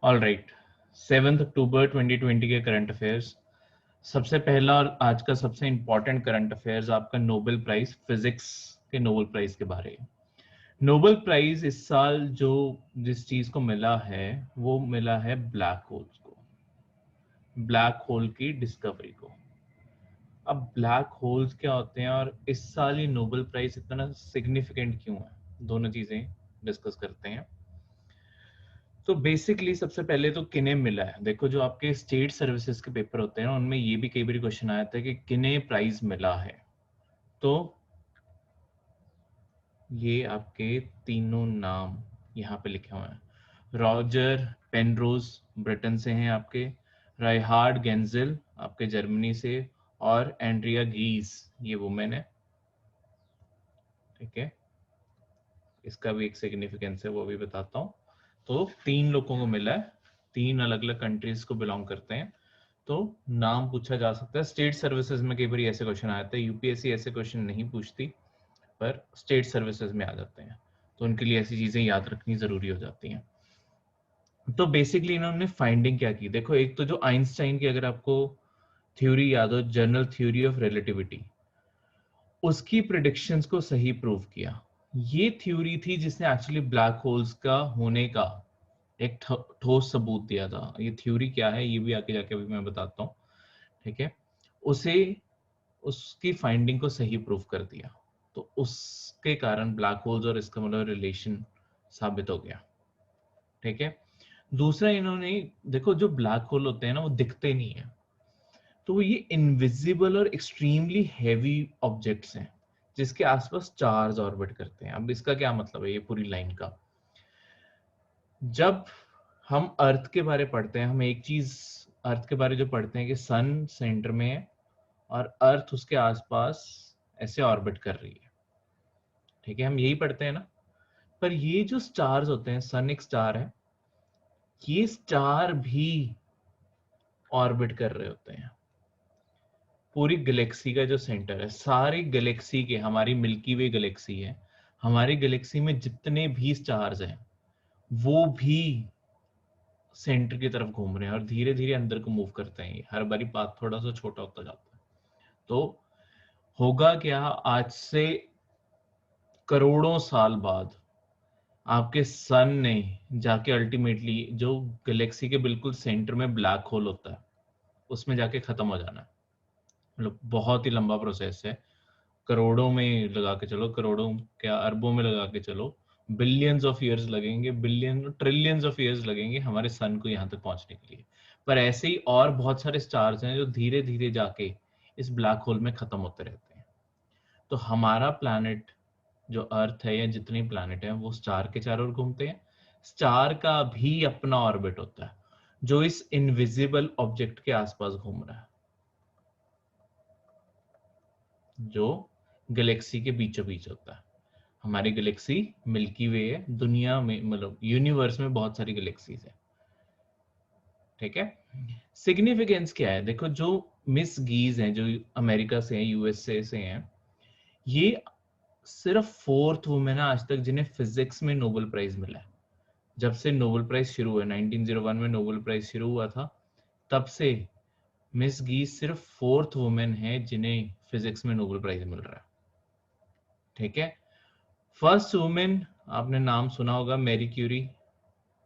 All right, 7 अक्टूबर 2020 के current affairs. सबसे पहला और आज का सबसे इंपॉर्टेंट करंट अफेयर्स आपका नोबेल प्राइज फिजिक्स के नोबेल प्राइज के बारे में। नोबेल प्राइज इस साल जो जिस चीज को मिला है वो मिला है ब्लैक होल्स को, ब्लैक होल की डिस्कवरी को। अब ब्लैक होल्स क्या होते हैं और इस साल ये नोबेल प्राइज इतना सिग्निफिकेंट क्यों है, दोनों चीजें डिस्कस करते हैं। तो बेसिकली सबसे पहले तो किन्हें मिला है। देखो, जो आपके स्टेट सर्विसेज के पेपर होते हैं उनमें ये भी कई बार क्वेश्चन आया था कि किन्हें प्राइज मिला है। तो ये आपके तीनों नाम यहाँ पे लिखे हुए हैं। रॉजर पेनरोज ब्रिटेन से हैं आपके, रायहार्ड गेंजिल आपके जर्मनी से, और एंड्रिया गीज ये वुमेन है। ठीक है, इसका भी एक सिग्निफिकेंस है, वो भी बताता हूँ। तो 3 लोगों को मिला है, 3 अलग अलग कंट्रीज को बिलोंग करते हैं। तो नाम पूछा जा सकता है। स्टेट सर्विसेज में कई बार ऐसे क्वेश्चन आए थे, यूपीएससी ऐसे क्वेश्चन नहीं पूछती पर स्टेट सर्विसेज में आ जाते हैं, तो उनके लिए ऐसी चीजें याद रखनी जरूरी हो जाती हैं। तो बेसिकली इन्होंने फाइंडिंग क्या की, देखो एक तो जो आइंस्टाइन की अगर आपको थ्योरी याद हो, जनरल थ्योरी ऑफ रिलेटिविटी, उसकी प्रिडिक्शंस को सही प्रूव किया। ये थ्योरी थी जिसने एक्चुअली ब्लैक होल्स का होने का एक ठोस सबूत दिया था। ये थ्योरी क्या है ये भी आगे जाके अभी मैं बताता हूँ। ठीक है, उसे उसकी फाइंडिंग को सही प्रूव कर दिया, तो उसके कारण ब्लैक होल्स और इसका मतलब रिलेशन साबित हो गया। ठीक है, दूसरा इन्होंने देखो जो ब्लैक होल होते हैं ना वो दिखते नहीं है, तो ये इनविजिबल और एक्सट्रीमली हैवी ऑब्जेक्ट्स हैं जिसके आसपास चार्ज ऑर्बिट करते हैं। अब इसका क्या मतलब है ये पूरी लाइन का, जब हम अर्थ के बारे पढ़ते हैं, हम एक चीज अर्थ के बारे जो पढ़ते हैं कि सन सेंटर में है और अर्थ उसके आसपास ऐसे ऑर्बिट कर रही है। ठीक है, हम यही पढ़ते हैं ना। पर ये जो स्टार्स होते हैं, सन एक स्टार है, ये स्टार भी ऑर्बिट कर रहे होते हैं। पूरी गैलेक्सी का जो सेंटर है, सारी गैलेक्सी के, हमारी मिल्की वे गैलेक्सी है, हमारी गैलेक्सी में जितने भी स्टार्स हैं वो भी सेंटर की तरफ घूम रहे हैं और धीरे धीरे अंदर को मूव करते हैं। हर बारी पाथ थोड़ा सा छोटा होता जाता है। तो होगा क्या, आज से करोड़ों साल बाद आपके सन ने जाके अल्टीमेटली जो गैलेक्सी के बिल्कुल सेंटर में ब्लैक होल होता है उसमें जाके खत्म हो जाना है। मतलब बहुत ही लंबा प्रोसेस है, करोड़ों में लगा के चलो, करोड़ों क्या अरबों में लगा के चलो, बिलियंस ऑफ ईयर्स लगेंगे, बिलियन ट्रिलियंस ऑफ ईयर्स लगेंगे हमारे सन को यहाँ तक पहुंचने के लिए। पर ऐसे ही और बहुत सारे स्टार्स हैं जो धीरे धीरे जाके इस ब्लैक होल में खत्म होते रहते हैं। तो हमारा प्लैनेट जो अर्थ है या जितने प्लैनेट हैं वो स्टार के चारों ओर घूमते हैं। स्टार का भी अपना ऑर्बिट होता है जो इस इनविजिबल ऑब्जेक्ट के आसपास घूम रहा है, जो गैलेक्सी के बीचों बीच होता है। हमारी गैलेक्सी मिल्की वे है, दुनिया में मतलब यूनिवर्स में बहुत सारी गैलेक्सीज है। ठीक है, सिग्निफिकेंस क्या है, देखो जो मिस गीज हैं जो अमेरिका से हैं, यूएसए से हैं, ये सिर्फ 4th वुमेन है आज तक जिन्हें फिजिक्स में नोबेल प्राइज मिला है। जब से नोबेल प्राइज शुरू हुआ, 1901 में नोबेल प्राइज शुरू हुआ था, तब से मिस गीज सिर्फ 4th वुमेन है जिन्हें फिजिक्स में नोबेल प्राइज मिल रहा है। ठीक है, फर्स्ट वुमेन आपने नाम सुना होगा मैरी क्यूरी,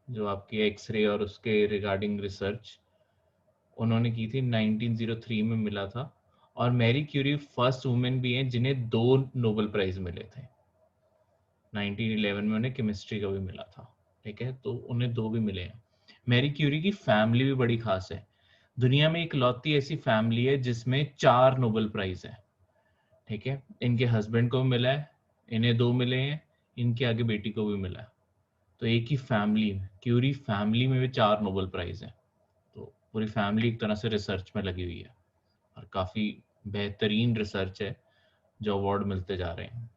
जो आपकी एक्सरे और उसके रिगार्डिंग रिसर्च उन्होंने की थी, 1903 में मिला था। और मैरी क्यूरी फर्स्ट वुमेन भी हैं जिन्हें 2 नोबेल प्राइज मिले थे। 1911 में उन्हें केमिस्ट्री का भी मिला था। ठीक है, तो उन्हें 2 भी मिले हैं। मैरी क्यूरी की फैमिली भी बड़ी खास है, दुनिया में इकलौती ऐसी फैमिली है जिसमें 4 नोबेल प्राइज है। ठीक है, इनके हस्बैंड को भी मिला है, इन्हें 2 मिले हैं, इनके आगे बेटी को भी मिला है। तो एक ही फैमिली, क्यूरी फैमिली में भी 4 नोबेल प्राइज है। तो पूरी फैमिली एक तरह से रिसर्च में लगी हुई है और काफी बेहतरीन रिसर्च है जो अवार्ड मिलते जा रहे हैं।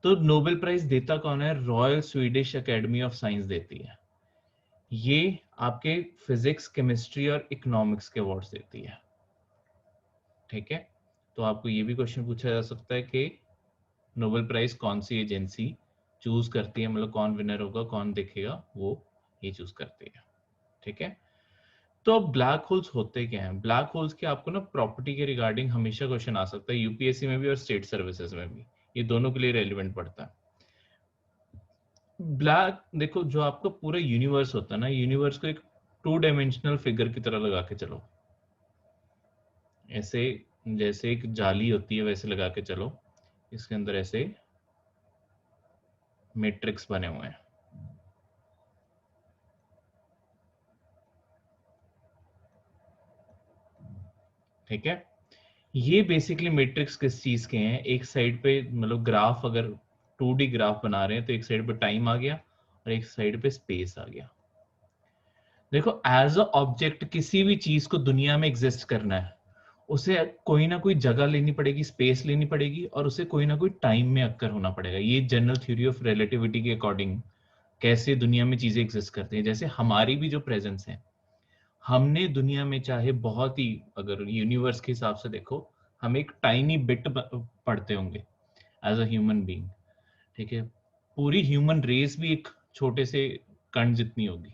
तो नोबेल प्राइज देता कौन है, royal Swedish academy of science देती है। ये आपके फिजिक्स, केमिस्ट्री और इकोनॉमिक्स के अवार्ड्स देती है। ठीक है, तो आपको ये भी क्वेश्चन पूछा जा सकता है कि नोबेल प्राइज कौन सी एजेंसी चूज करती है, मतलब कौन विनर होगा, कौन देखेगा, वो ये चूज करती है। ठीक है। तो ब्लैक होल्स होते क्या हैं? ब्लैक होल्स के आपको ना प्रॉपर्टी के रिगार्डिंग हमेशा क्वेश्चन आ सकता है, यूपीएससी में भी और स्टेट सर्विसेज में भी, ये दोनों के लिए रेलिवेंट पड़ता है। ब्लैक, देखो जो आपका पूरा यूनिवर्स होता है ना, यूनिवर्स को एक 2 डायमेंशनल फिगर की तरह लगा के चलो, ऐसे जैसे एक जाली होती है वैसे लगा के चलो, इसके अंदर ऐसे मैट्रिक्स बने हुए हैं। ठीक है, ये बेसिकली मैट्रिक्स किस चीज के हैं? एक साइड पे मतलब ग्राफ, अगर 2D ग्राफ बना रहे हैं तो एक साइड पे टाइम आ गया और एक साइड पे स्पेस आ गया। देखो एज अ ऑब्जेक्ट किसी भी चीज को दुनिया में एग्जिस्ट करना है, उसे कोई ना कोई जगह लेनी पड़ेगी, स्पेस लेनी पड़ेगी, और उसे कोई ना कोई टाइम में अक्कर होना पड़ेगा। ये जनरल थ्योरी ऑफ रिलेटिविटी के अकॉर्डिंग कैसे दुनिया में चीजें एग्जिस्ट करती हैं। जैसे हमारी भी जो प्रेजेंस है, हमने दुनिया में चाहे बहुत ही, अगर यूनिवर्स के हिसाब से देखो, हम एक टाइनी बिट पढ़ते होंगे एज अ ह्यूमन बीइंग। ठीक है, पूरी ह्यूमन रेस भी एक छोटे से कण जितनी होगी,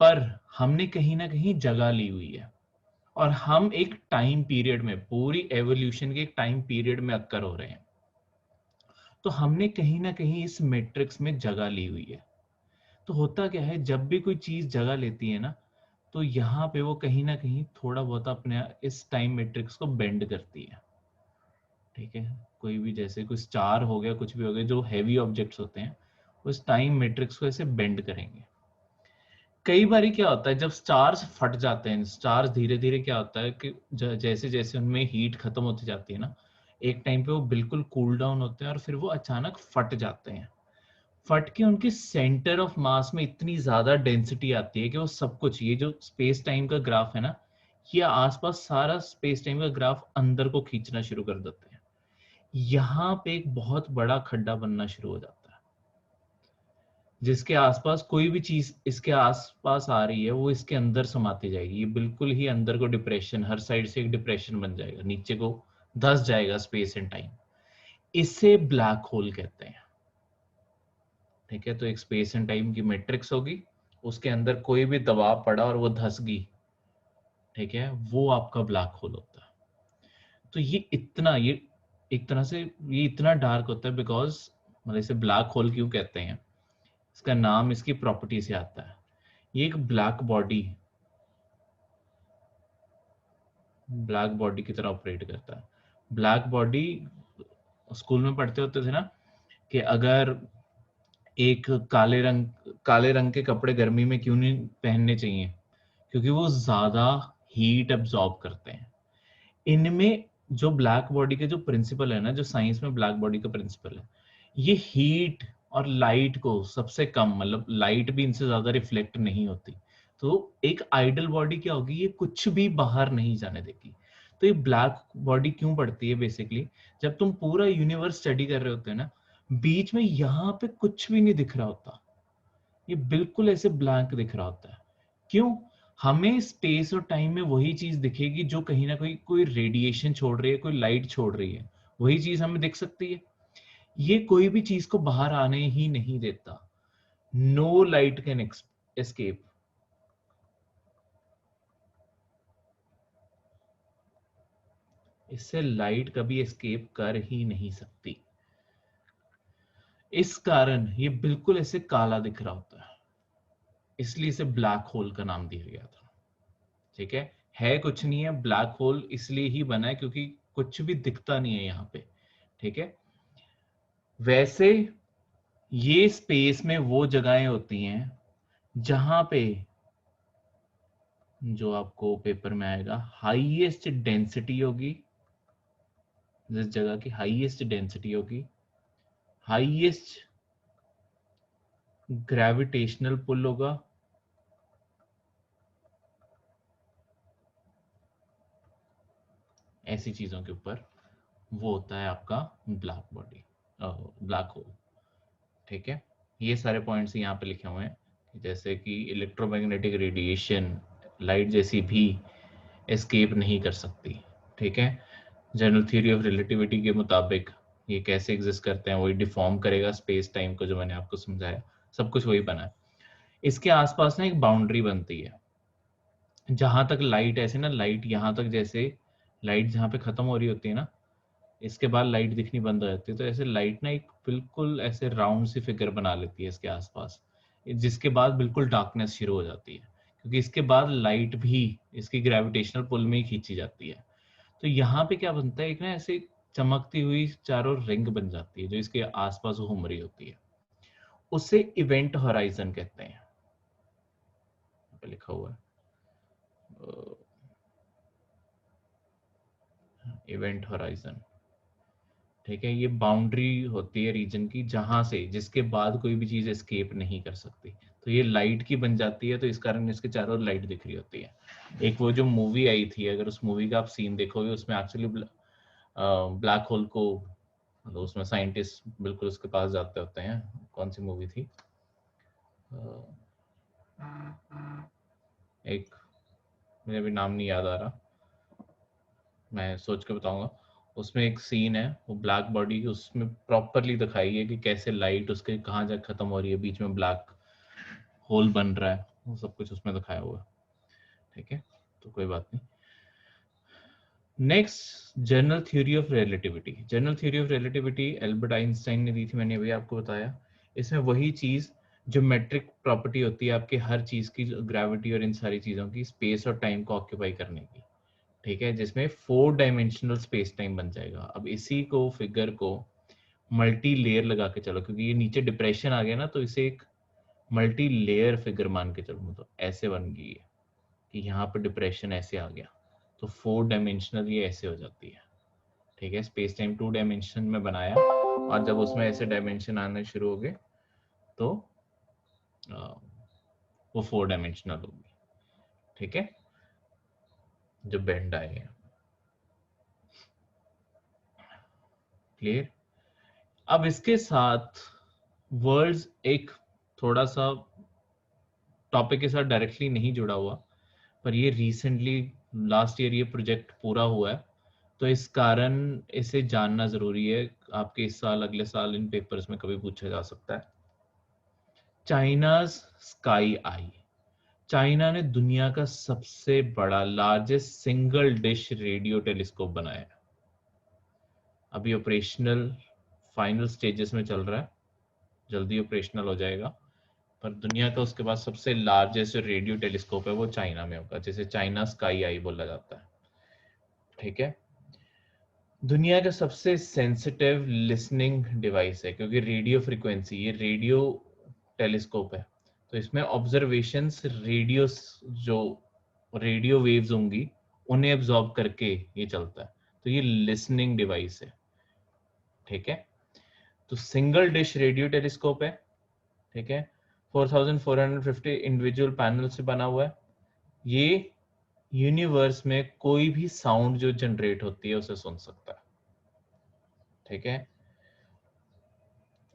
पर हमने कहीं ना कहीं जगह ली हुई है, और हम एक टाइम पीरियड में, पूरी एवोल्यूशन के एक टाइम पीरियड में अक्कर हो रहे हैं। तो हमने कहीं ना कहीं इस मैट्रिक्स में जगह ली हुई है। तो होता क्या है, जब भी कोई चीज जगह लेती है ना, तो यहाँ पे वो कहीं ना कहीं थोड़ा बहुत अपने इस टाइम मैट्रिक्स को बेंड करती है। ठीक है, कोई भी जैसे कोई स्टार हो गया, कुछ भी हो गया, जो हैवी ऑब्जेक्ट्स होते हैं, उस टाइम मैट्रिक्स को ऐसे बेंड करेंगे। कई बार क्या होता है, जब स्टार्स फट जाते हैं, स्टार्स धीरे धीरे क्या होता है कि जैसे जैसे उनमें हीट खत्म होती जाती है ना, एक टाइम पे वो बिल्कुल कूल डाउन होते हैं और फिर वो अचानक फट जाते हैं। फट के उनके सेंटर ऑफ मास में इतनी ज्यादा डेंसिटी आती है कि वो सब कुछ, ये जो स्पेस टाइम का ग्राफ है ना, ये आसपास सारा स्पेस टाइम का ग्राफ अंदर को खींचना शुरू कर देते हैं। यहाँ पे एक बहुत बड़ा खड्डा बनना शुरू हो जाता है, जिसके आसपास कोई भी चीज इसके आसपास आ रही है वो इसके अंदर समाती जाएगी। ये बिल्कुल ही अंदर को डिप्रेशन, हर साइड से एक डिप्रेशन बन जाएगा, नीचे को धंस जाएगा स्पेस एंड टाइम। इसे ब्लैक होल कहते हैं। ठीक है, तो एक स्पेस एंड टाइम की मैट्रिक्स होगी, उसके अंदर कोई भी दबाव पड़ा और वो धंस गई, ठीक है, वो आपका ब्लैक होल होता है। तो ये इतना, ये एक तरह से ये इतना डार्क होता है बिकॉज, मतलब इसे ब्लैक होल क्यों कहते हैं, इसका नाम इसकी प्रॉपर्टी से आता है। ये एक ब्लैक बॉडी की तरह ऑपरेट करता है। ब्लैक बॉडी, स्कूल में पढ़ते होते थे ना, कि अगर एक काले रंग के कपड़े गर्मी में क्यों नहीं पहनने चाहिए, क्योंकि वो ज्यादा हीट अब्सॉर्ब करते हैं। इनमें जो ब्लैक बॉडी के जो प्रिंसिपल है ना, जो साइंस में ब्लैक बॉडी का प्रिंसिपल है, ये हीट और लाइट को सबसे कम, मतलब लाइट भी इनसे ज्यादा रिफ्लेक्ट नहीं होती। तो एक आइडल बॉडी क्या होगी, ये कुछ भी बाहर नहीं जाने देगी। तो ये ब्लैक बॉडी क्यों पड़ती है बेसिकली, जब तुम पूरा यूनिवर्स स्टडी कर रहे होते हैं ना, बीच में यहाँ पे कुछ भी नहीं दिख रहा होता, ये बिल्कुल ऐसे ब्लैंक दिख रहा होता है। क्यों? हमें स्पेस और टाइम में वही चीज दिखेगी जो कहीं ना कहीं कोई रेडिएशन छोड़ रही है, कोई लाइट छोड़ रही है, वही चीज हमें दिख सकती है। ये कोई भी चीज को बाहर आने ही नहीं देता। No light can escape. इससे लाइट कभी एस्केप कर ही नहीं सकती। इस कारण ये बिल्कुल ऐसे काला दिख रहा होता है, इसलिए इसे ब्लैक होल का नाम दिया गया था। ठीक है कुछ नहीं है, ब्लैक होल इसलिए ही बना है क्योंकि कुछ भी दिखता नहीं है यहाँ पे। ठीक है, वैसे ये स्पेस में वो जगहें होती हैं जहां पे, जो आपको पेपर में आएगा, हाईएस्ट डेंसिटी होगी, जिस जगह की हाईएस्ट डेंसिटी होगी, हाईएस्ट ग्रेविटेशनल पुल होगा, ऐसी चीजों के ऊपर वो होता है आपका ब्लैक होल। ठीक है, ये सारे पॉइंट्स यहाँ पे लिखे हुए हैं, जैसे कि इलेक्ट्रोमैग्नेटिक रेडिएशन लाइट जैसी भी एस्केप नहीं कर सकती। ठीक है, जनरल थ्योरी ऑफ रिलेटिविटी के मुताबिक ये कैसे एग्जिस्ट करते हैं, वही डिफॉर्म करेगा स्पेस टाइम को, जो मैंने आपको समझाया, सब कुछ वही बना है। इसके आसपास ना एक बाउंड्री बनती है, जहां तक लाइट ऐसे ना, लाइट यहाँ तक, जैसे लाइट जहाँ पे खत्म हो रही होती है ना, इसके बाद लाइट दिखनी बंद हो जाती है, तो ऐसे लाइट ना एक बिल्कुल ऐसे राउंड सी फिगर बना लेती है इसके आसपास, जिसके बाद बिल्कुल डार्कनेस शुरू हो जाती है, क्योंकि इसके बाद लाइट भी इसकी ग्रेविटेशनल पुल में ही खींची जाती है। तो यहाँ पे क्या बनता है, एक ना ऐसे चमकती हुई चारों रिंग बन जाती है जो इसके आसपास घूम रही होती है, उसे इवेंट होराइजन कहते हैं। यहाँ पे लिखा हुआ है इवेंट होराइजन। ठीक है, ये बाउंड्री होती है रीजन की, जहां से, जिसके बाद कोई भी चीज एस्केप नहीं कर सकती। तो ये लाइट की बन जाती है, तो इस कारण इसके चारों ओर लाइट दिख रही होती है। एक वो जो मूवी आई थी, अगर उस मूवी का आप सीन देखोगे, उसमें एक्चुअली ब्लैक होल को, मतलब उसमें साइंटिस्ट बिल्कुल उसके पास जाते होते हैं। कौन सी मूवी थी, एक, मुझे अभी नाम नहीं याद आ रहा, मैं सोच के बताऊंगा। उसमें एक सीन है, वो ब्लैक बॉडी, उसमें प्रॉपरली दिखाई है कि कैसे लाइट उसके कहाँ जाकर खत्म हो रही है, बीच में ब्लैक होल बन रहा है, वो सब कुछ उसमें दिखाया हुआ है। ठीक है, तो कोई बात नहीं। Next, general theory of relativity. General theory of relativity Albert Einstein ने दी थी, मैंने अभी आपको बताया। इसमें वही चीज, जो मेट्रिक प्रॉपर्टी होती है आपके हर चीज की, ग्रेविटी और इन सारी चीजों की, स्पेस और टाइम को ऑक्यूपाई करने की। ठीक है, जिसमें 4 डायमेंशनल स्पेस टाइम बन जाएगा। अब इसी को, फिगर को मल्टी लेयर लगा के चलो, क्योंकि ये नीचे डिप्रेशन आ गया ना, तो इसे एक मल्टी लेयर फिगर मान के चलो, मतलब ऐसे बन गई है कि यहाँ पर डिप्रेशन ऐसे आ गया, तो 4 डायमेंशनल ये ऐसे हो जाती है। ठीक है, स्पेस टाइम 2 डायमेंशन में बनाया, और जब उसमें ऐसे डायमेंशन आने शुरू हो गए, तो वो 4 डायमेंशनल होगी। ठीक है, जो बेंड आए हैं। क्लियर? अब इसके साथ वर्ड्स एक थोड़ा सा टॉपिक के साथ डायरेक्टली नहीं जुड़ा हुआ, पर ये रिसेंटली लास्ट ईयर ये प्रोजेक्ट पूरा हुआ है, तो इस कारण इसे जानना जरूरी है। आपके इस साल, अगले साल इन पेपर्स में कभी पूछा जा सकता है। चाइनाज स्काई आई। चाइना ने दुनिया का सबसे बड़ा, largest single dish radio telescope बनाया है। अभी ऑपरेशनल फाइनल स्टेजेस में चल रहा है, जल्दी ऑपरेशनल हो जाएगा। पर दुनिया का उसके पास सबसे लार्जेस्ट जो रेडियो टेलीस्कोप है वो चाइना में होगा, जिसे चाइना स्काई आई बोला जाता है। ठीक है, दुनिया का सबसे सेंसिटिव लिसनिंग डिवाइस है, क्योंकि रेडियो फ्रीक्वेंसी, ये रेडियो टेलीस्कोप है, तो इसमें ऑब्जर्वेशंस रेडियो, जो रेडियो वेव्स होंगी उन्हें एब्जॉर्ब करके ये चलता है, तो ये लिसनिंग डिवाइस है। ठीक है, तो सिंगल डिश रेडियो टेलीस्कोप है। ठीक है, 4450 इंडिविजुअल पैनल से बना हुआ है। ये यूनिवर्स में कोई भी साउंड जो जनरेट होती है उसे सुन सकता है। ठीक है,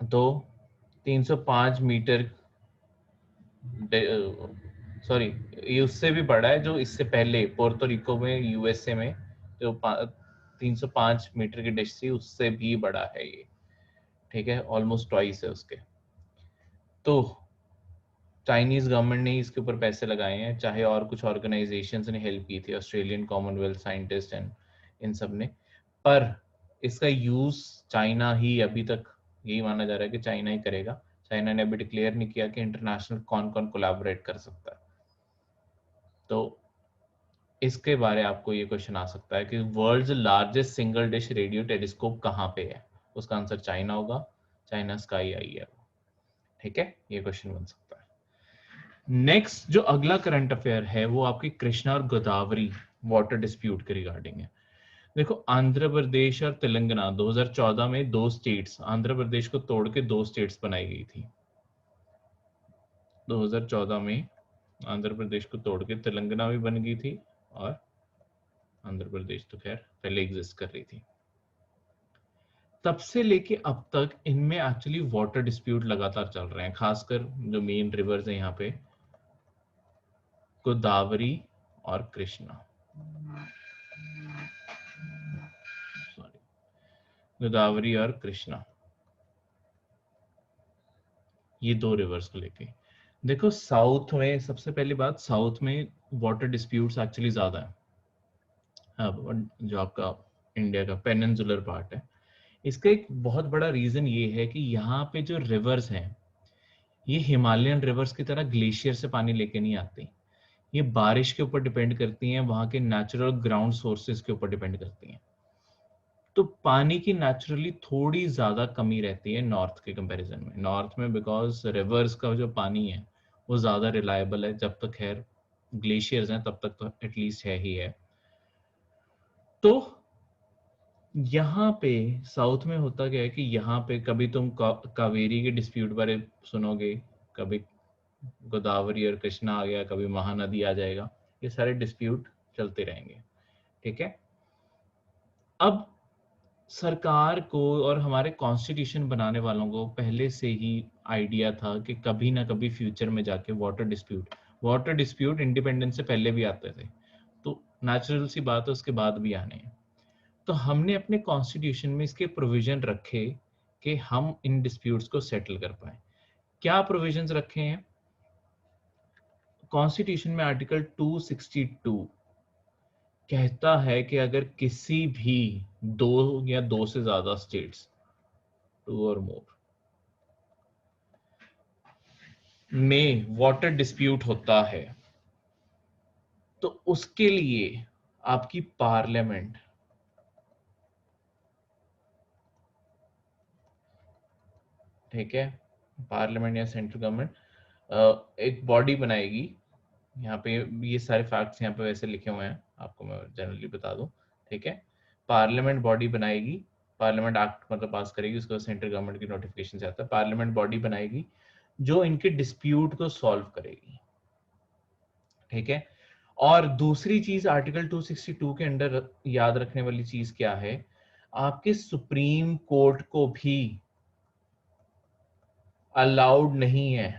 तो 305 मीटर, सॉरी, ये उससे भी बड़ा है, जो इससे पहले पोर्टो रिको में, यूएसए में, जो 305 मीटर की डिश थी, उससे भी बड़ा है ये। ठीक है, ऑलमोस्ट ट्वाइस है उसके। तो चाइनीज गवर्नमेंट ने इसके ऊपर पैसे लगाए हैं, चाहे और कुछ ऑर्गेनाइजेशंस ने हेल्प की थी, Australian Commonwealth scientist and in सब ने, पर इसका यूज चाइना ही अभी तक, यही माना जा रहा है कि चाइना ही करेगा। चाइना ने अभी डिक्लेयर नहीं किया कि इंटरनेशनल कौन कौन कोलैबोरेट कर सकता है। तो इसके बारे आपको ये क्वेश्चन आ सकता है कि world's largest single dish radio telescope कहाँ पे है, उसका आंसर चाइना होगा, चाइना स्काई आई है। ठीक है, ये क्वेश्चन बन सकता है। नेक्स्ट जो अगला करंट अफेयर है वो आपकी कृष्णा और गोदावरी वाटर डिस्प्यूट के रिगार्डिंग है। देखो, आंध्र प्रदेश और तेलंगाना 2014 में दो स्टेट्स, आंध्र प्रदेश को तोड़ के दो स्टेट्स बनाई गई थी। 2014 में आंध्र प्रदेश को तोड़ के तेलंगाना भी बन गई थी, और आंध्र प्रदेश तो खैर पहले एग्जिस्ट कर रही थी। तब से लेके अब तक इनमें एक्चुअली वाटर डिस्प्यूट लगातार चल रहे हैं, खासकर जो मेन रिवर्स है यहाँ पे, गोदावरी और कृष्णा, सॉरी, गोदावरी और कृष्णा, ये दो रिवर्स को लेके। देखो साउथ में, सबसे पहली बात, साउथ में वाटर डिस्प्यूट्स एक्चुअली ज्यादा है। अब जो आपका इंडिया का पेनिनसुलर पार्ट है, इसका एक बहुत बड़ा रीजन ये है कि यहाँ पे जो रिवर्स हैं, ये हिमालयन रिवर्स की तरह ग्लेशियर से पानी लेके नहीं आती। ये बारिश के ऊपर डिपेंड करती हैं, वहां के नेचुरल ग्राउंड सोर्सेज के ऊपर डिपेंड करती हैं। तो पानी की नेचुरली थोड़ी ज्यादा कमी रहती है नॉर्थ के कंपैरिजन में। नॉर्थ में बिकॉज रिवर्स का जो पानी है वो ज्यादा रिलायबल है, जब तक खैर ग्लेशियर्स हैं तब तक तो एटलीस्ट है ही है। तो यहाँ पे साउथ में होता क्या है कि यहाँ पे कभी तुम कावेरी के डिस्प्यूट बारे सुनोगे, कभी गोदावरी और कृष्णा आ गया, कभी महानदी आ जाएगा, ये सारे डिस्प्यूट चलते रहेंगे। ठीक है। अब सरकार को और हमारे कॉन्स्टिट्यूशन बनाने वालों को पहले से ही आइडिया था कि कभी ना कभी फ्यूचर में जाके वाटर डिस्प्यूट इंडिपेंडेंस से पहले भी आते थे, तो नेचुरल सी बात है उसके बाद भी आने हैं। तो हमने अपने कॉन्स्टिट्यूशन में इसके प्रोविजन रखे कि हम इन डिस्प्यूट्स को सेटल कर पाए। क्या प्रोविजंस रखे हैं कॉन्स्टिट्यूशन में? आर्टिकल 262 कहता है कि अगर किसी भी दो या दो से ज्यादा स्टेट्स, टू और मोर, में वाटर डिस्प्यूट होता है तो उसके लिए आपकी पार्लियामेंट, ठीक है, पार्लियामेंट या सेंट्रल गवर्नमेंट एक बॉडी बनाएगी। यहाँ पे ये सारे फैक्ट्स यहाँ पे वैसे लिखे हुए हैं, आपको मैं जनरली बता दूं। ठीक है, पार्लियामेंट बॉडी बनाएगी, पार्लियामेंट एक्ट मतलब पास करेगी, उसको सेंट्रल गवर्नमेंट की नोटिफिकेशन से आता है। पार्लियामेंट बॉडी बनाएगी जो इनके डिस्प्यूट को सॉल्व करेगी। ठीक है। और दूसरी चीज आर्टिकल 262 के अंडर याद रखने वाली चीज क्या है, आपके सुप्रीम कोर्ट को भी अलाउड नहीं है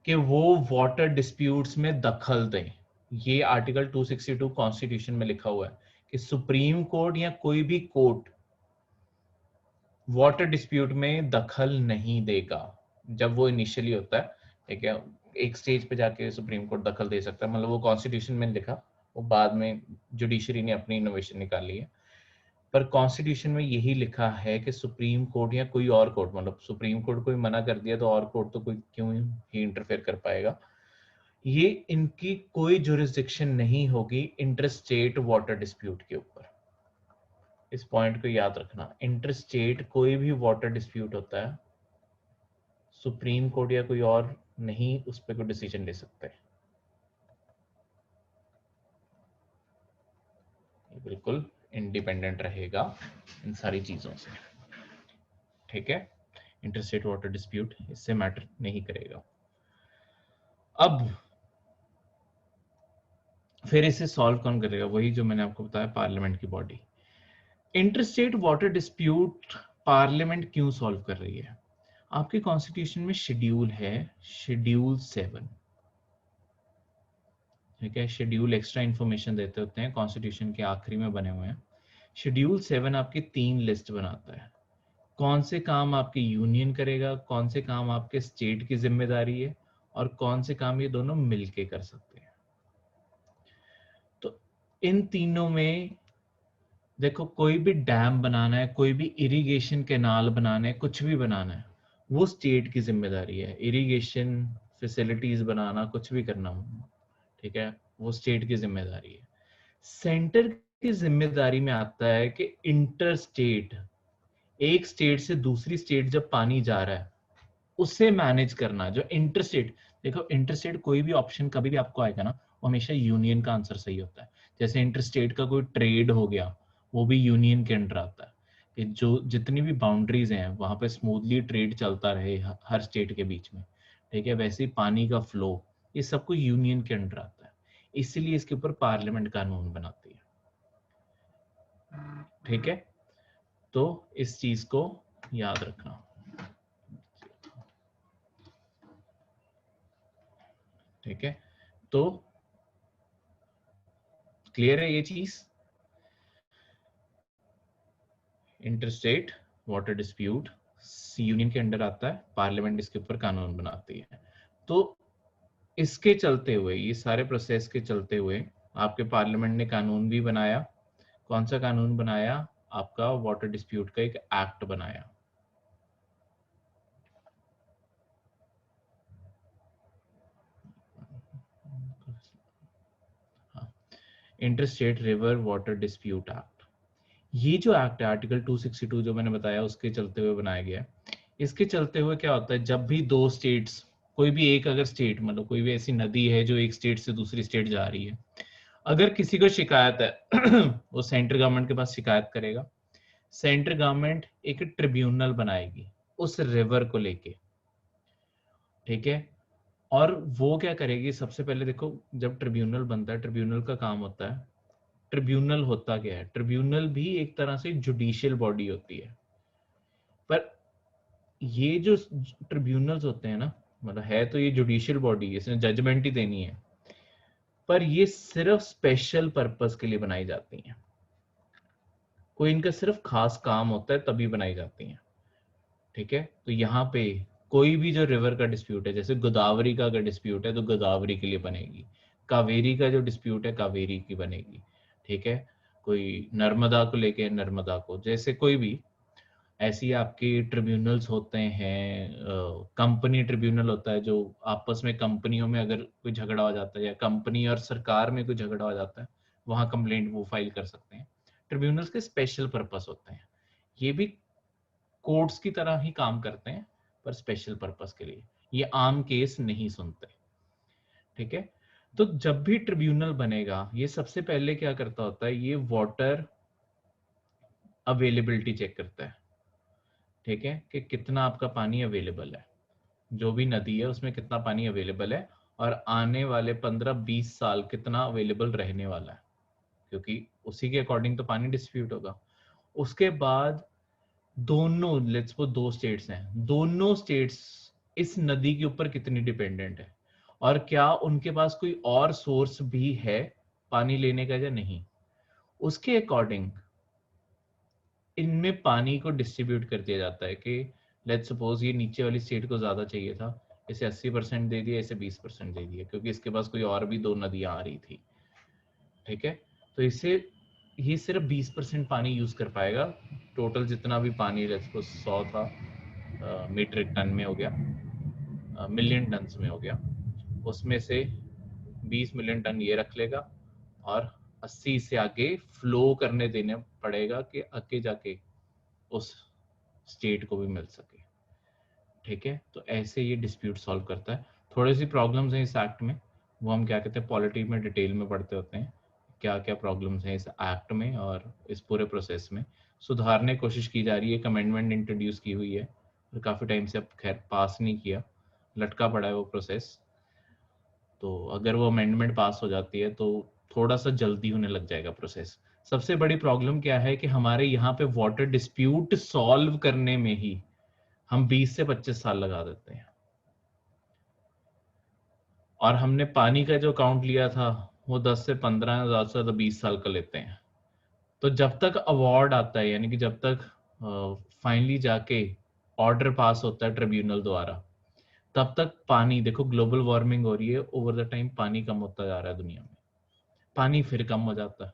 कि वो वाटर डिस्प्यूट्स में दखल दें। ये आर्टिकल 262 कॉन्स्टिट्यूशन में लिखा हुआ है कि सुप्रीम कोर्ट या कोई भी कोर्ट वाटर डिस्प्यूट में दखल नहीं देगा जब वो इनिशियली होता है। ठीक है, एक स्टेज पे जाके सुप्रीम कोर्ट दखल दे सकता है, मतलब वो कॉन्स्टिट्यूशन में लिखा, वो बाद में जुडिशरी ने अपनी इनोवेशन निकाली है। पर कॉन्स्टिट्यूशन में यही लिखा है कि सुप्रीम कोर्ट या कोई और कोर्ट, मतलब सुप्रीम कोर्ट कोई मना कर दिया तो और कोर्ट तो कोई क्यों ही इंटरफेयर कर पाएगा, ये इनकी कोई जुरिस्डिक्शन नहीं होगी इंटर स्टेट वाटर डिस्प्यूट के ऊपर। इस पॉइंट को याद रखना, इंटर स्टेट कोई भी वाटर डिस्प्यूट होता है, सुप्रीम कोर्ट या कोई और नहीं उस पर कोई डिसीजन ले सकते। ये बिल्कुल इंडिपेंडेंट रहेगा इन सारी चीजों से। ठीक है, इंटर स्टेट वाटर डिस्प्यूट इससे मैटर नहीं करेगा। अब फिर इसे सॉल्व कौन करेगा? वही जो मैंने आपको बताया, पार्लियामेंट की body. Interstate water dispute parliament क्यों सॉल्व कर रही है? आपके कॉन्स्टिट्यूशन में शेड्यूल है, शेड्यूल 7। ठीक है, शेड्यूल एक्स्ट्रा इंफॉर्मेशन देते होते हैं, कॉन्स्टिट्यूशन के आखिरी में बने हुए हैं। शेड्यूल 7 आपकी 3 लिस्ट बनाता है, कौन से काम आपके यूनियन करेगा, कौन से काम आपके स्टेट की जिम्मेदारी है, और कौन से काम ये दोनों मिलके कर सकते हैं। तो इन तीनों में देखो, कोई भी डैम बनाना है, कोई भी इरिगेशन कैनाल बनाना है, कुछ भी बनाना है, वो स्टेट की जिम्मेदारी है। इरिगेशन फैसिलिटीज बनाना, कुछ भी करना, ठीक है, वो स्टेट की जिम्मेदारी है। सेंटर की जिम्मेदारी में आता है कि इंटर स्टेट, एक स्टेट से दूसरी स्टेट जब पानी जा रहा है उसे मैनेज करना। जो इंटर स्टेट, देखो इंटर स्टेट कोई भी ऑप्शन कभी भी आपको आएगा ना, वो हमेशा यूनियन का आंसर सही होता है। जैसे इंटर स्टेट का कोई ट्रेड हो गया, वो भी यूनियन के अंडर आता है कि जो जितनी भी बाउंड्रीज हैं वहां पे स्मूथली ट्रेड चलता रहे हर स्टेट के बीच में। ठीक है, वैसे ही पानी का फ्लो, ये सब कुछ यूनियन के अंडर आता है, इसीलिए इसके ऊपर पार्लियामेंट कानून बनाती है। ठीक है, तो इस चीज को याद रखना। ठीक है, तो क्लियर है ये चीज? इंटरस्टेट वाटर डिस्प्यूट यूनियन के अंडर आता है, पार्लियामेंट इसके ऊपर कानून बनाती है। तो इसके चलते हुए, ये सारे प्रोसेस के चलते हुए आपके पार्लियामेंट ने कानून भी बनाया। कौन सा कानून बनाया? आपका वाटर डिस्प्यूट का एक एक्ट बनाया। Inter state river water dispute act. ये जो एक्ट है आर्टिकल 262 जो मैंने बताया उसके चलते हुए बनाया गया है। इसके चलते हुए क्या होता है, जब भी दो स्टेट्स, कोई भी एक अगर स्टेट, मतलब कोई भी ऐसी नदी है जो एक स्टेट से दूसरी स्टेट जा रही है, अगर किसी को शिकायत है वो सेंट्रल गवर्नमेंट के पास शिकायत करेगा। सेंट्रल गवर्नमेंट एक ट्रिब्यूनल बनाएगी उस रिवर को लेके, ठीक है। और वो क्या करेगी, सबसे पहले देखो, जब ट्रिब्यूनल बनता है, ट्रिब्यूनल का काम होता है, ट्रिब्यूनल होता क्या है, ट्रिब्यूनल भी एक तरह से जुडिशियल बॉडी होती है। पर ये जो ट्रिब्यूनल्स होते हैं ना, मतलब है तो ये जुडिशियल बॉडी, इसने जजमेंट ही देनी है, पर ये सिर्फ स्पेशल पर्पस के लिए बनाई जाती हैं। कोई इनका सिर्फ खास काम होता है तभी बनाई जाती हैं, ठीक है। तो यहाँ पे कोई भी जो रिवर का डिस्प्यूट है, जैसे गोदावरी का अगर डिस्प्यूट है तो गोदावरी के लिए बनेगी, कावेरी का जो डिस्प्यूट है कावेरी की बनेगी, ठीक है। कोई नर्मदा को लेके नर्मदा को, जैसे कोई भी ऐसी आपकी ट्रिब्यूनल्स होते हैं। कंपनी ट्रिब्यूनल होता है, जो आपस में कंपनियों में अगर कोई झगड़ा हो जाता है या कंपनी और सरकार में कोई झगड़ा हो जाता है, वहां कंप्लेंट वो फाइल कर सकते हैं। ट्रिब्यूनल्स के स्पेशल पर्पस होते हैं, ये भी कोर्ट्स की तरह ही काम करते हैं, पर स्पेशल पर्पस के लिए, ये आम केस नहीं सुनते, ठीक है। तो जब भी ट्रिब्यूनल बनेगा, ये सबसे पहले क्या करता होता है, ये वाटर अवेलेबिलिटी चेक करता है, ठीक है, कि कितना आपका पानी अवेलेबल है, जो भी नदी है उसमें कितना पानी अवेलेबल है, और आने वाले 15-20 साल कितना अवेलेबल रहने वाला है, क्योंकि उसी के अकॉर्डिंग तो पानी डिस्ट्रीब्यूट होगा। उसके बाद दोनों, लेट्स सपोज दो स्टेट्स हैं, दोनों स्टेट्स इस नदी के ऊपर कितनी डिपेंडेंट है, और क्या उनके पास कोई और सोर्स भी है पानी लेने का या नहीं, उसके अकॉर्डिंग इनमें पानी को डिस्ट्रीब्यूट कर दिया जाता है कि लेट्स सपोज ये नीचे वाली स्टेट को ज्यादा चाहिए था, इसे 80% दे दिया, इसे 20% दे दिया, क्योंकि इसके पास कोई और भी दो नदियां आ रही थी, ठीक है। तो इसे, ये सिर्फ 20% पानी यूज कर पाएगा, टोटल जितना भी पानी लेट्स सपोज 100 था, मीट्रिक टन में हो गया, मिलियन टन में हो गया, उसमें से 20 मिलियन टन ये रख लेगा, और 80 से आगे फ्लो करने देने पड़ेगा कि आगे जाके उस स्टेट को भी मिल सके, ठीक है। तो ऐसे ये डिस्प्यूट सॉल्व करता है। थोड़ी सी प्रॉब्लम्स हैं इस एक्ट में, वो हम क्या कहते हैं पॉलिटी में डिटेल में पढ़ते होते हैं, क्या क्या प्रॉब्लम्स हैं इस एक्ट में और इस पूरे प्रोसेस में। सुधारने की कोशिश की जा रही है, एक अमेंडमेंट इंट्रोड्यूस की हुई है, और काफ़ी टाइम से अब खैर पास नहीं किया, लटका पड़ा है वो प्रोसेस। तो अगर वो अमेंडमेंट पास हो जाती है तो थोड़ा सा जल्दी होने लग जाएगा प्रोसेस। सबसे बड़ी प्रॉब्लम क्या है कि हमारे यहाँ पे वाटर डिस्प्यूट सॉल्व करने में ही हम 20 से 25 साल लगा देते हैं, और हमने पानी का जो काउंट लिया था वो 10 से 15, ज्यादा से ज्यादा 20 साल का लेते हैं। तो जब तक अवार्ड आता है, यानी कि जब तक फाइनली जाके ऑर्डर पास होता है ट्रिब्यूनल द्वारा, तब तक पानी, देखो ग्लोबल वार्मिंग हो रही है, ओवर द टाइम पानी कम होता जा रहा है दुनिया में, पानी फिर कम हो जाता है।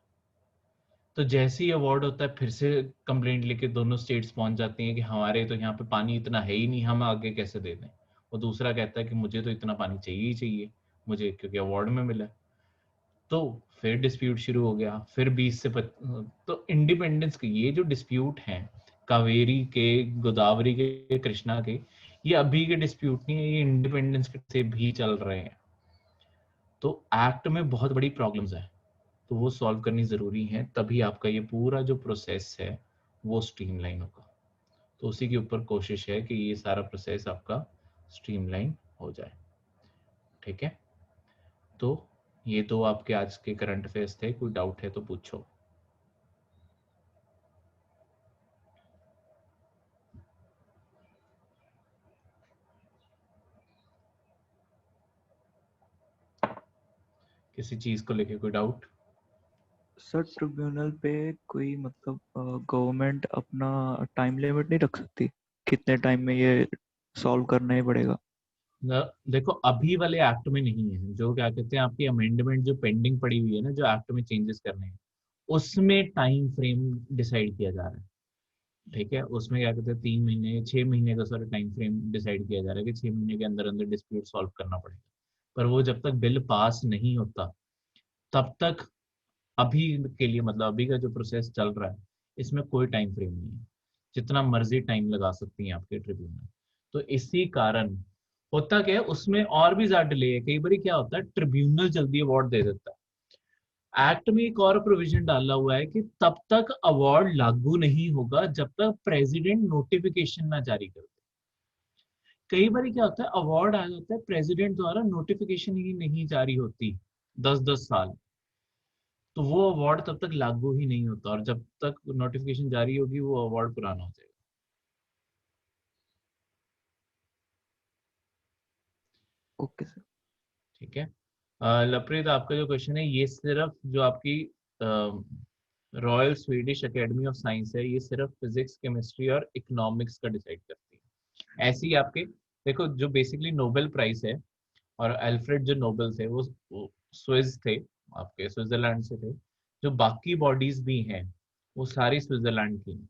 तो जैसे ही अवार्ड होता है फिर से कंप्लेंट लेके दोनों स्टेट्स पहुंच जाती हैं कि हमारे तो यहाँ पे पानी इतना है ही नहीं, हम आगे कैसे दे दें। वो दूसरा कहता है कि मुझे तो इतना पानी चाहिए ही चाहिए मुझे, क्योंकि अवार्ड में मिला है। तो फिर डिस्प्यूट शुरू हो गया, फिर 20 से तो इंडिपेंडेंस के ये जो डिस्प्यूट हैं, कावेरी के, गोदावरी के, कृष्णा के, ये अभी के डिस्प्यूट नहीं है, ये इंडिपेंडेंस से भी चल रहे हैं। तो एक्ट में बहुत बड़ी प्रॉब्लम्स है, तो वो सॉल्व करनी जरूरी है, तभी आपका ये पूरा जो प्रोसेस है वो स्ट्रीमलाइन होगा। तो उसी के ऊपर कोशिश है कि ये सारा प्रोसेस आपका स्ट्रीमलाइन हो जाए, ठीक है। तो ये तो आपके आज के करंट अफेयर्स थे, कोई डाउट है तो पूछो। किसी चीज को लेके कोई डाउट? सर ट्रिब्यूनल पे कोई मतलब गवर्नमेंट अपना टाइम लिमिट नहीं रख सकती कितने टाइम में ये सॉल्व करना ही पड़ेगा? देखो अभी वाले एक्ट में नहीं है, जो क्या कहते हैं आपकी अमेंडमेंट जो पेंडिंग पड़ी हुई है ना, जो एक्ट में चेंजेस करने हैं, उसमें टाइम फ्रेम डिसाइड किया जा रहा है। ठीक है, उसमें क्या कहते हैं 3 महीने 6 महीने का सारा टाइम फ्रेम डिसाइड किया जा रहा है कि 6 महीने के अंदर अंदर डिस्प्यूट सॉल्व करना पड़ेगा। पर वो जब तक बिल पास नहीं होता तब तक अभी के लिए, मतलब अभी का जो प्रोसेस चल रहा है, इसमें कोई टाइम फ्रेम नहीं है। जितना मर्जी टाइम लगा सकती हैं आपके ट्रिब्यूनल। तो इसी कारण होता क्या है, उसमें और भी ज्यादा डिले है। कई बार क्या होता है, ट्रिब्यूनल जल्दी अवार्ड दे देता है। एक्ट में एक और प्रोविजन डाला हुआ है कि तब तक अवार्ड लागू नहीं होगा जब तक प्रेसिडेंट नोटिफिकेशन ना जारी कर दे। कई बार क्या होता है, अवार्ड आ जाता है प्रेसिडेंट द्वारा, नोटिफिकेशन ही नहीं जारी होती 10-10 साल, तो वो अवार्ड तब तक लागू ही नहीं होता, और जब तक नोटिफिकेशन जारी होगी वो अवार्ड पुराना हो जाएगा। Okay sir. ठीक है। लवप्रीत, आपका जो क्वेश्चन है ये सिर्फ जो आपकी royal Swedish academy of science है, ये सिर्फ फिजिक्स, केमिस्ट्री और इकोनॉमिक्स का डिसाइड करती है। ऐसे ही आपके देखो, जो बेसिकली नोबेल प्राइज है, और अल्फ्रेड जो नोबेल थे वो स्विस थे, आपके स्विट्जरलैंड से थे। जो बाकी बॉडीज भी हैं वो सारी स्विट्जरलैंड की हैं।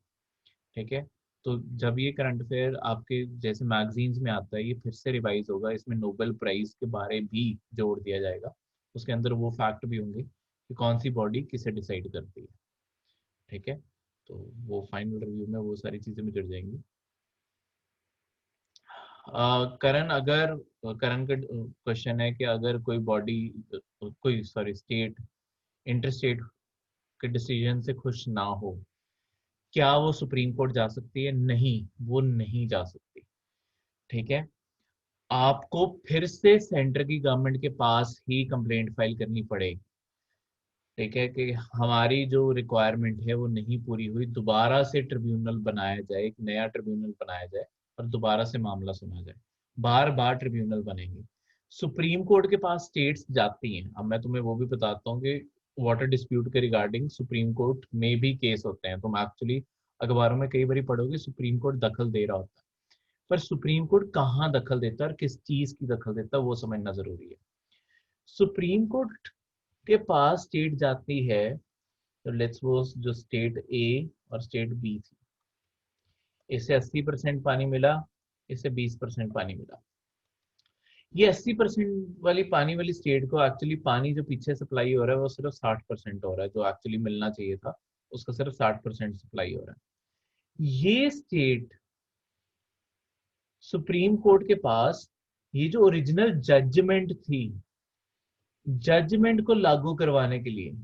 ठीक है। तो जब ये करंट अफेयर आपके जैसे मैगजीन्स में आता है, ये फिर से रिवाइज होगा, इसमें नोबेल प्राइज के बारे भी जोड़ दिया जाएगा। उसके अंदर वो फैक्ट भी होंगे कि कौन सी बॉडी किसे डिसाइड करती है। ठीक है। तो वो फाइनल रिव्यू में वो सारी चीजें भी जुड़ जाएंगी। करण, अगर करण का क्वेश्चन है कि अगर कोई बॉडी, कोई सॉरी स्टेट, इंटर स्टेट के डिसीजन से खुश ना हो, क्या वो सुप्रीम कोर्ट जा सकती है? नहीं, वो नहीं जा सकती। ठीक है। आपको फिर से सेंटर की गवर्नमेंट के पास ही कंप्लेंट फाइल करनी पड़ेगी। ठीक है, कि हमारी जो रिक्वायरमेंट है वो नहीं पूरी हुई, दोबारा से ट्रिब्यूनल बनाया जाए, एक नया ट्रिब्यूनल बनाया जाए और दोबारा से मामला सुना जाए। बार बार ट्रिब्यूनल बनेंगे। सुप्रीम कोर्ट के पास स्टेट्स जाती हैं। अब मैं तुम्हें वो भी बताता हूँ कि वाटर डिस्प्यूट के रिगार्डिंग सुप्रीम कोर्ट में भी केस होते हैं। तुम एक्चुअली अखबारों में कई बार पढ़ोगे सुप्रीम कोर्ट दखल दे रहा होता है, पर सुप्रीम कोर्ट कहाँ दखल देता है और किस चीज की दखल देता है वो समझना जरूरी है। सुप्रीम कोर्ट के पास स्टेट जाती है, तो लेट्स वो जो स्टेट ए और स्टेट बी थी, इसे 80% पानी मिला, इसे 20% पानी मिला। ये 80% वाली पानी वाली स्टेट को एक्चुअली पानी जो पीछे सप्लाई हो रहा है वो सिर्फ 60% हो रहा है, जो एक्चुअली मिलना चाहिए था उसका सिर्फ 60% सप्लाई हो रहा है। ये स्टेट सुप्रीम कोर्ट के पास ये जो ओरिजिनल जजमेंट थी, जजमेंट को लागू करवाने के लिए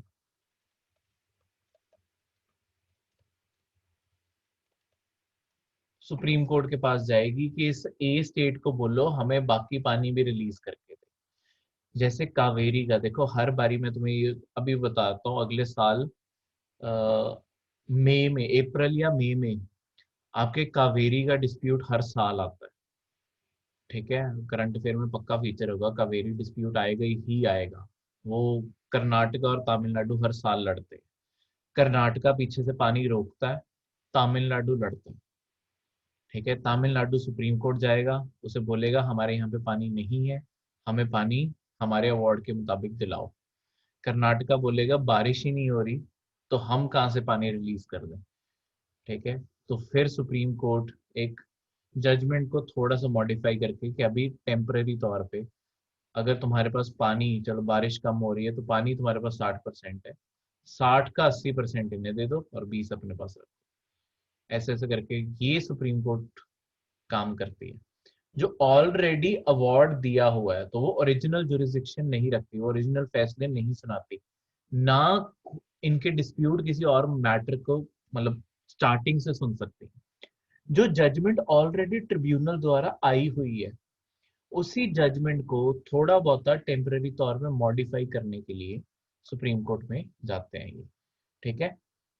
सुप्रीम कोर्ट के पास जाएगी कि इस ए स्टेट को बोलो हमें बाकी पानी भी रिलीज करके दे। जैसे कावेरी का देखो, हर बारी मैं तुम्हें ये अभी बताता हूँ, अगले साल मई में, अप्रैल या मई में आपके कावेरी का डिस्प्यूट हर साल आता है। ठीक है, करंट अफेयर में पक्का फीचर होगा, कावेरी डिस्प्यूट आएगा ही आएगा। वो कर्नाटका और तमिलनाडु हर साल लड़ते हैं। कर्नाटका पीछे से पानी रोकता है, तमिलनाडु लड़ता है। ठीक है, तमिलनाडु सुप्रीम कोर्ट जाएगा, उसे बोलेगा हमारे यहाँ पे पानी नहीं है, हमें पानी हमारे अवार्ड के मुताबिक दिलाओ। कर्नाटका बोलेगा बारिश ही नहीं हो रही, तो हम कहाँ से पानी रिलीज कर दें। ठीक है। तो फिर सुप्रीम कोर्ट एक जजमेंट को थोड़ा सा मॉडिफाई करके कि अभी टेम्पररी तौर पे अगर तुम्हारे पास पानी, चलो बारिश कम हो रही है तो पानी तुम्हारे पास 60% है, 60 का 80% इन्हें दे दो और 20 अपने पास रखो। ऐसे ऐसे करके ये सुप्रीम कोर्ट काम करती है। जो ऑलरेडी अवार्ड दिया हुआ है तो वो ओरिजिनल जुरिस्डिक्शन नहीं रखती, वो ओरिजिनल फैसले नहीं सुनाती ना। इनके डिस्प्यूट किसी और मैटर को मतलब स्टार्टिंग से सुन सकती है। जो जजमेंट ऑलरेडी ट्रिब्यूनल द्वारा आई हुई है, उसी जजमेंट को थोड़ा बहुत टेम्पररी तौर पे मॉडिफाई करने के लिए सुप्रीम कोर्ट में जाते हैं ये। ठीक है।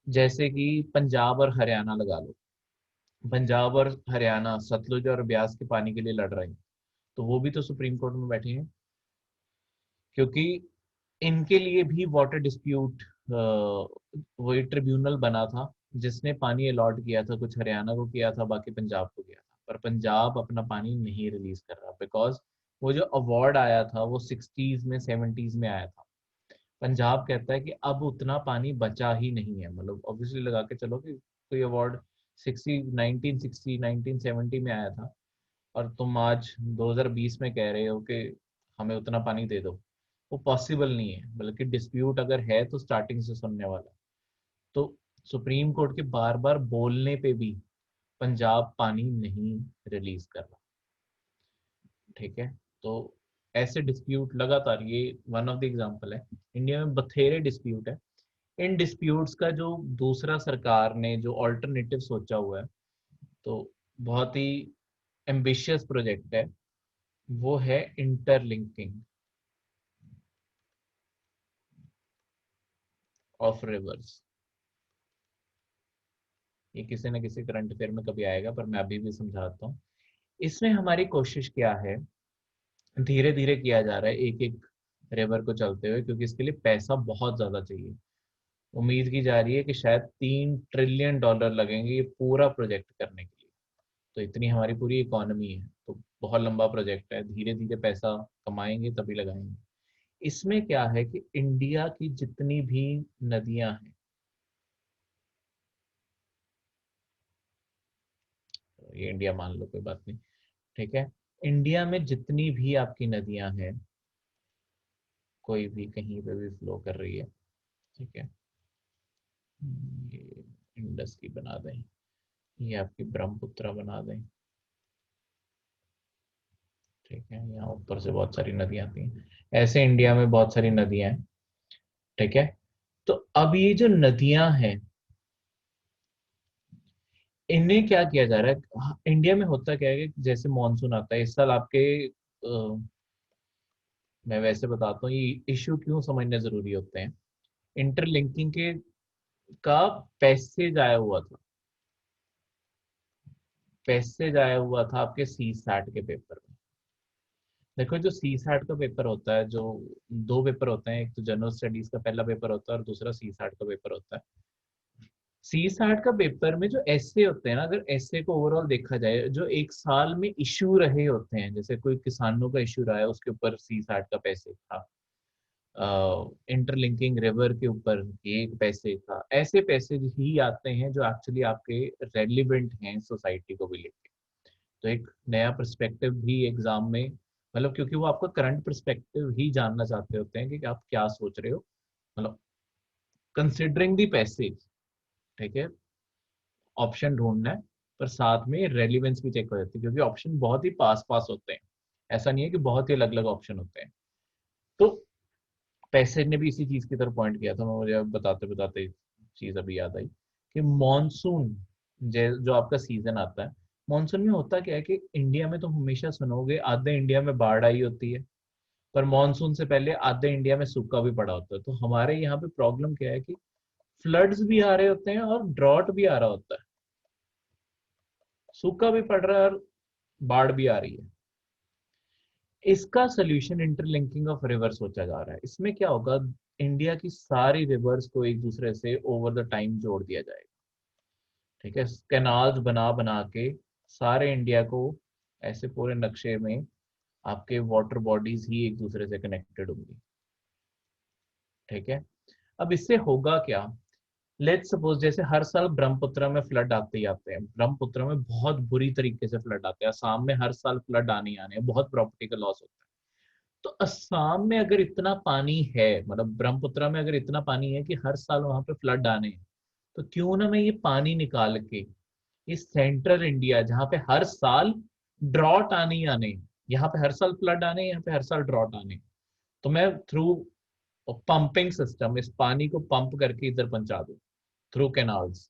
जैसे कि पंजाब और हरियाणा लगा लो, पंजाब और हरियाणा सतलुज और ब्यास के पानी के लिए लड़ रहे हैं, तो वो भी तो सुप्रीम कोर्ट में बैठे हैं, क्योंकि इनके लिए भी वाटर डिस्प्यूट वही ट्रिब्यूनल बना था जिसने पानी अलॉट किया था, कुछ हरियाणा को किया था, बाकी पंजाब को किया था। पर पंजाब अपना पानी नहीं रिलीज कर रहा, बिकॉज वो जो अवार्ड आया था वो 60s में 70s में आया था। पंजाब कहता है कि अब उतना पानी बचा ही नहीं है, मतलब ऑब्वियसली लगा के चलो कि कोई अवार्ड 1960 1970 में आया था और तुम आज 2020 में कह रहे हो कि हमें उतना पानी दे दो, वो पॉसिबल नहीं है। बल्कि डिस्प्यूट अगर है तो स्टार्टिंग से सुनने वाला। तो सुप्रीम कोर्ट के बार बार बोलने पे भी पंजाब पानी नहीं रिलीज कर रहा। ठीक है, तो ऐसे डिस्प्यूट लगातार, ये वन ऑफ द एग्जांपल है। इंडिया में बथेरे डिस्प्यूट है। इन डिस्प्यूट्स का जो दूसरा सरकार ने जो ऑल्टरनेटिव सोचा हुआ है, तो बहुत ही एम्बिशियस प्रोजेक्ट है, वो है इंटरलिंकिंग ऑफ रिवर्स। ये किसी न किसी करंट अफेयर में कभी आएगा, पर मैं अभी भी समझाता हूँ। इसमें हमारी कोशिश क्या है, धीरे धीरे किया जा रहा है एक एक रिवर को चलते हुए, क्योंकि इसके लिए पैसा बहुत ज्यादा चाहिए। उम्मीद की जा रही है कि शायद $3 ट्रिलियन लगेंगे ये पूरा प्रोजेक्ट करने के लिए। तो इतनी हमारी पूरी इकोनॉमी है, तो बहुत लंबा प्रोजेक्ट है, धीरे धीरे पैसा कमाएंगे तभी लगाएंगे। इसमें क्या है कि इंडिया की जितनी भी नदियां हैं, ये इंडिया मान लो कोई बात नहीं, ठीक है, इंडिया में जितनी भी आपकी नदियां हैं, कोई भी कहीं पे भी फ्लो कर रही है, ठीक है, ये इंडस की बना दें, ये आपकी ब्रह्मपुत्र बना दें, ठीक है, यहाँ ऊपर से बहुत सारी नदियां आती हैं, ऐसे इंडिया में बहुत सारी नदियां हैं। ठीक है, तो अब ये जो नदियां हैं, इन्हें क्या किया जा रहा है, इंडिया में होता क्या है कि जैसे मानसून आता है इस साल आपके, मैं वैसे बताता हूँ ये इश्यू क्यों समझने जरूरी होते हैं। इंटरलिंकिंग के का पैसे जाया हुआ था, पैसे जाया हुआ था आपके सी सैट के पेपर में। देखो जो सी सैट का पेपर होता है, जो दो पेपर होते हैं, एक तो जनरल स्टडीज का पहला पेपर होता है और दूसरा सी सैट का पेपर होता है। सी सैट का पेपर में जो ऐसे होते हैं ना, अगर ऐसे को ओवरऑल देखा जाए, जो एक साल में इश्यू रहे होते हैं, जैसे कोई किसानों का इश्यू रहा है उसके ऊपर सी सैट का पैसे था, इंटरलिंकिंग रिवर के ऊपर एक पैसे था, ऐसे पैसे ही आते हैं जो एक्चुअली आपके रेलिवेंट हैं सोसाइटी को भी लेके। तो एक नया पर्सपेक्टिव भी एग्जाम में, मतलब क्योंकि वो आपका करंट पर्सपेक्टिव ही जानना चाहते होते हैं कि आप क्या सोच रहे हो, मतलब कंसिडरिंग दी पैसे। ठीक है, ऑप्शन ढूंढना है, पर साथ में रेलिवेंस भी चेक हो जाती है, क्योंकि ऑप्शन बहुत ही पास पास होते हैं, ऐसा नहीं है कि बहुत ही अलग अलग ऑप्शन होते हैं। तो पैसे ने भी इसी चीज की तरफ पॉइंट किया था, मैं मुझे अब बताते बताते चीज अभी याद आई कि मॉनसून जो आपका सीजन आता है, मॉनसून में होता क्या है कि इंडिया में तुम हमेशा सुनोगे आधे इंडिया में बाढ़ आई होती है, पर मॉनसून से पहले आधे इंडिया में सूखा भी पड़ा होता है। तो हमारे यहाँ पे प्रॉब्लम क्या है कि फ्लड्स भी आ रहे होते हैं और ड्रॉट भी आ रहा होता है, सूखा भी पड़ रहा है और बाढ़ भी आ रही है। इसका सोल्यूशन इंटरलिंकिंग ऑफ रिवर सोचा जा रहा है। इसमें क्या होगा, इंडिया की सारी रिवर्स को एक दूसरे से ओवर द टाइम जोड़ दिया जाएगा। ठीक है, कैनाल्स बना बना के सारे इंडिया को ऐसे पूरे नक्शे में आपके वाटर बॉडीज ही एक दूसरे से कनेक्टेड होंगी। ठीक है, अब इससे होगा क्या, लेट्स सपोज जैसे हर साल ब्रह्मपुत्र में फ्लड आते ही आते हैं, ब्रह्मपुत्र में बहुत बुरी तरीके से फ्लड आते हैं, असम में हर साल फ्लड आने ही आने हैं, बहुत प्रॉपर्टी का लॉस होता है। तो असम में अगर इतना पानी है, मतलब ब्रह्मपुत्र में अगर इतना पानी है कि हर साल वहां पे फ्लड आने हैं, तो क्यों ना मैं ये पानी निकाल के इस सेंट्रल इंडिया जहाँ पे हर साल ड्रॉट आने ही आने, यहाँ पे हर साल फ्लड आने, यहाँ पे हर साल ड्रॉट आने, तो मैं थ्रू पंपिंग सिस्टम इस पानी को पंप करके इधर पहुंचा दूं थ्रू कैनाल्स।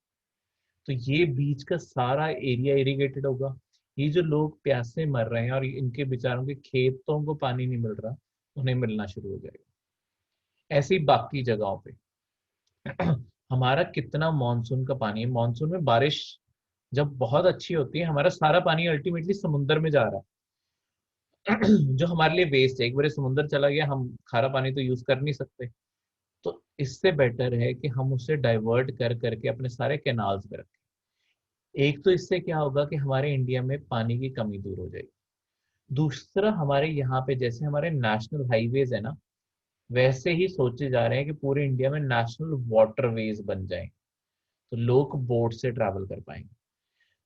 तो ये बीच का सारा एरिया इरिगेटेड होगा। ये जो लोग प्यासे मर रहे हैं और इनके बेचारों के खेतों को पानी नहीं मिल रहा, उन्हें मिलना शुरू हो जाएगा। ऐसे ही बाकी जगहों पे हमारा कितना मानसून का पानी है, मानसून में बारिश जब बहुत अच्छी होती है, हमारा सारा पानी अल्टीमेटली समुद्र में जा रहा है जो हमारे लिए वेस्ट है। एक बार समुद्र चला गया, हम खारा पानी तो यूज कर नहीं सकते। तो इससे बेटर है कि हम उसे डाइवर्ट कर करके अपने सारे कैनाल्स में रखें। एक तो इससे क्या होगा कि हमारे इंडिया में पानी की कमी दूर हो जाएगी। दूसरा, हमारे यहाँ पे जैसे हमारे नेशनल हाईवेज है ना, वैसे ही सोचे जा रहे हैं कि पूरे इंडिया में नेशनल वाटरवेज बन जाएं, तो लोग बोट से ट्रैवल कर पाएंगे।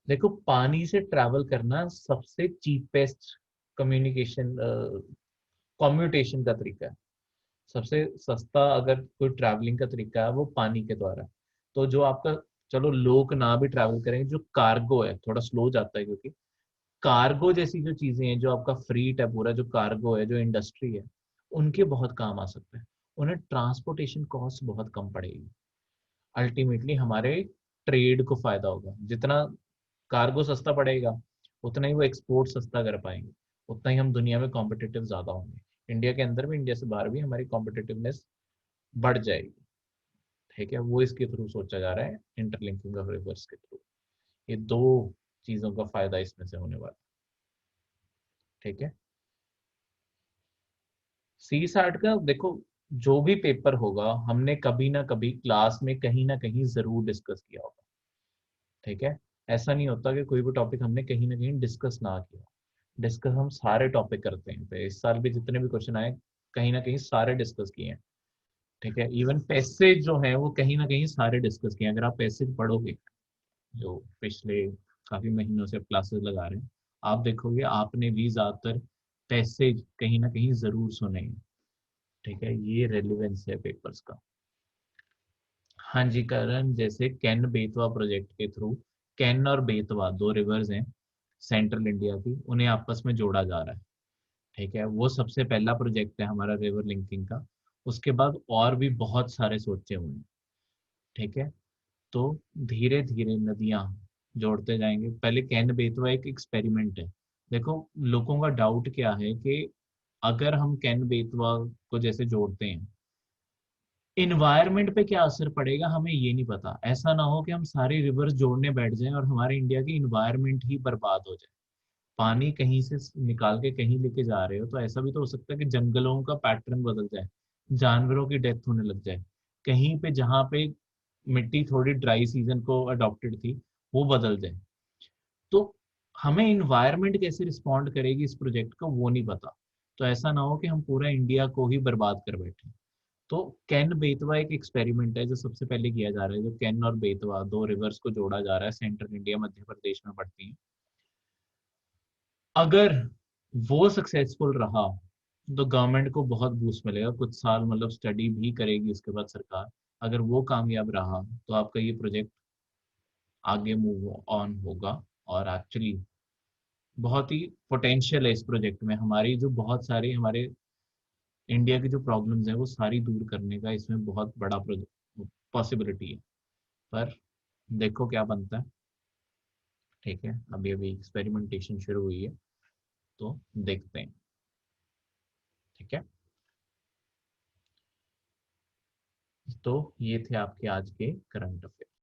देखो, पानी से ट्रैवल करना सबसे चीपेस्ट कम्युनिकेशन कम्यूटेशन का तरीका है। सबसे सस्ता अगर कोई ट्रैवलिंग का तरीका है वो पानी के द्वारा। तो जो आपका, चलो लोग ना भी ट्रैवल करेंगे, जो कार्गो है थोड़ा स्लो जाता है, क्योंकि कार्गो जैसी जो चीजें हैं, जो आपका फ्रीट है पूरा, जो कार्गो है, जो इंडस्ट्री है, उनके बहुत काम आ सकते हैं। उन्हें ट्रांसपोर्टेशन कॉस्ट बहुत कम पड़ेगी। अल्टीमेटली हमारे ट्रेड को फायदा होगा। जितना कार्गो सस्ता पड़ेगा, उतना ही वो एक्सपोर्ट सस्ता कर पाएंगे, उतना ही हम दुनिया में कॉम्पिटिटिव ज्यादा होंगे। इंडिया के अंदर भी, इंडिया से बाहर भी हमारी कॉम्पिटिटिवनेस बढ़ जाएगी। ठीक है, वो इसके थ्रू सोचा जा रहा है, इंटरलिंकिंग ऑफ रिवर्स के थ्रू। ये दो चीजों का फायदा इसमें से होने वाला है। ठीक है, सी सैट का देखो, जो भी पेपर होगा हमने कभी ना कभी क्लास में कहीं ना कहीं जरूर डिस्कस किया होगा। ठीक है, ऐसा नहीं होता कि कोई भी टॉपिक हमने कहीं ना कहीं डिस्कस ना किया। डिस्कस हम सारे टॉपिक करते हैं, तो इस साल भी जितने भी क्वेश्चन आए, कहीं ना कहीं सारे डिस्कस किए हैं। ठीक है, इवन पैसेज जो है वो कहीं ना कहीं सारे डिस्कस किए हैं। अगर आप पैसेज पढ़ोगे, जो पिछले काफी महीनों से क्लासेस लगा रहे हैं, आप देखोगे आपने भी ज्यादातर पैसेज कहीं ना कहीं जरूर सुने हैं। ठीक है, ये रेलिवेंस है पेपर्स का। हाँ जी करण, जैसे कैन बेतवा प्रोजेक्ट के थ्रू, कैन और बेतवा दो रिवर्स हैं सेंट्रल इंडिया की, उन्हें आपस में जोड़ा जा रहा है। ठीक है, वो सबसे पहला प्रोजेक्ट है हमारा रिवर लिंकिंग का। उसके बाद और भी बहुत सारे सोचे हुए हैं। ठीक है, तो धीरे धीरे नदियां जोड़ते जाएंगे। पहले कैन बेतवा एक एक्सपेरिमेंट है। देखो, लोगों का डाउट क्या है कि अगर हम कैन बेतवा को जैसे जोड़ते हैं, इन्वायरमेंट पे क्या असर पड़ेगा हमें ये नहीं पता। ऐसा ना हो कि हम सारे रिवर्स जोड़ने बैठ जाएं और हमारे इंडिया की इन्वायरमेंट ही बर्बाद हो जाए। पानी कहीं से निकाल के कहीं लेके जा रहे हो, तो ऐसा भी तो हो सकता है कि जंगलों का पैटर्न बदल जाए, जानवरों की डेथ होने लग जाए, कहीं पे जहाँ पे मिट्टी थोड़ी ड्राई सीजन को अडॉप्टेड थी, वो बदल जाए। तो हमें इन्वायरमेंट कैसे रिस्पॉन्ड करेगी इस प्रोजेक्ट का, वो नहीं पता। तो ऐसा ना हो कि हम पूरा इंडिया को ही बर्बाद कर बैठे। तो कैन बेतवा एक एक्सपेरिमेंट है जो सबसे पहले किया जा रहा है। जो कैन और बेतवा दो रिवर्स को जोड़ा जा रहा है, सेंट्रल इंडिया मध्य प्रदेश में पड़ती हैं। अगर वो सक्सेसफुल रहा तो गवर्नमेंट को बहुत बूस्ट मिलेगा, कुछ साल मतलब स्टडी भी करेगी उसके बाद सरकार। अगर वो कामयाब रहा तो आपका ये प्रोजेक्ट आगे मूव ऑन होगा। और एक्चुअली बहुत ही पोटेंशियल है इस प्रोजेक्ट में। हमारी जो बहुत सारी हमारे इंडिया की जो प्रॉब्लम्स हैं वो सारी दूर करने का इसमें बहुत बड़ा पॉसिबिलिटी है। पर देखो क्या बनता है। ठीक है, अभी अभी एक्सपेरिमेंटेशन शुरू हुई है, तो देखते हैं। ठीक है, तो ये थे आपके आज के करंट अफेयर।